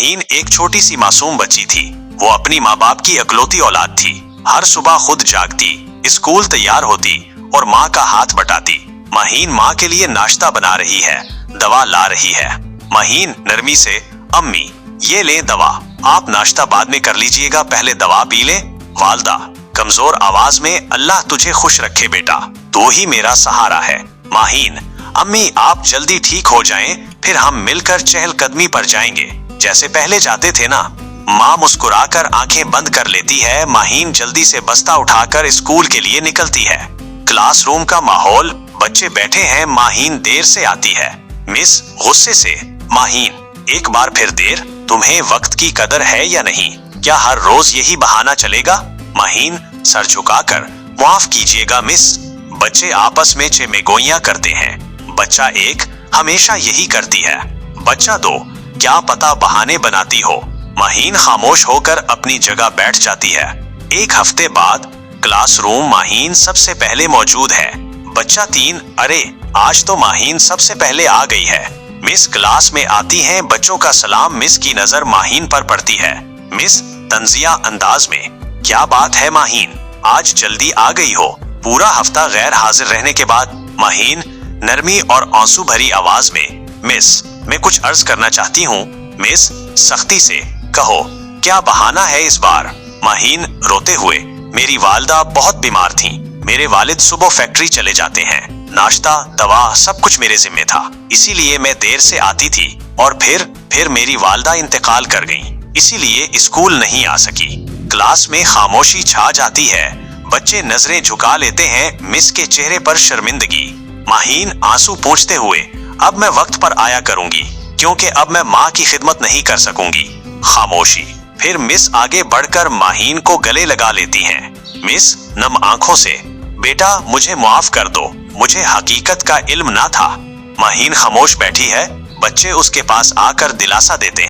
माहीन एक छोटी सी मासूम बच्ची थी। वो अपनी माँ बाप की इकलौती औलाद थी। हर सुबह खुद जागती, स्कूल तैयार होती और माँ का हाथ बटाती। माहीन माँ के लिए नाश्ता बना रही है, दवा ला रही है। माहीन नरमी से, अम्मी ये ले दवा, आप नाश्ता बाद में कर लीजिएगा, पहले दवा पी ले। वालदा कमजोर आवाज में, अल्लाह तुझे खुश रखे बेटा, तू ही मेरा सहारा है। माहीन, अम्मी आप जल्दी ठीक हो जाएं, फिर हम मिलकर चहलकदमी पर जाएंगे, जैसे पहले जाते थे ना। माँ मुस्कुराकर आंखें बंद कर लेती है। माहीन जल्दी से बस्ता उठाकर स्कूल के लिए निकलती है। क्लासरूम का माहौल, बच्चे बैठे हैं। माहीन देर से आती है। मिस गुस्से से, माहीन एक बार फिर देर, तुम्हें वक्त की कदर है या नहीं? क्या हर रोज यही बहाना चलेगा? माहीन सर झुकाकर, माफ कीजिएगा मिस। बच्चे आपस में चेमेगोइयां करते हैं। बच्चा एक, हमेशा यही करती है। बच्चा दो, क्या पता बहाने बनाती हो। माहीन खामोश होकर अपनी जगह बैठ जाती है। एक हफ्ते बाद क्लासरूम, माहीन सबसे पहले मौजूद है। बच्चा तीन, अरे आज तो माहीन सबसे पहले आ गई है। मिस क्लास में आती हैं, बच्चों का सलाम। मिस की नजर माहीन पर पड़ती है। मिस तंजिया अंदाज में, क्या बात है माहीन, आज जल्दी आ गई हो? पूरा हफ्ता गैर हाजिर रहने के बाद। माहीन नरमी और आंसू भरी आवाज में, मिस मैं कुछ अर्ज करना चाहती हूँ। मिस सख्ती से, कहो क्या बहाना है इस बार? माहीन रोते हुए, मेरी वालदा बहुत बीमार थीं। मेरे वालिद सुबह फैक्ट्री चले जाते हैं। नाश्ता दवा सब कुछ मेरे जिम्मे था, इसीलिए मैं देर से आती थी। और फिर मेरी वालदा इंतकाल कर गईं, इसीलिए स्कूल नहीं आ सकी। क्लास में खामोशी छा जाती है। बच्चे नजरें झुका लेते हैं। मिस के चेहरे पर शर्मिंदगी। माहीन आंसू पोंछते हुए, अब मैं वक्त पर आया करूंगी, क्योंकि अब मैं माँ की खिदमत नहीं कर सकूंगी। खामोशी। फिर मिस आगे बढ़कर माहीन को गले लगा लेती हैं। मिस नम आंखों से, बेटा मुझे माफ कर दो, मुझे हकीकत का इल्म ना था। माहीन खामोश बैठी है। बच्चे उसके पास आकर दिलासा देते हैं।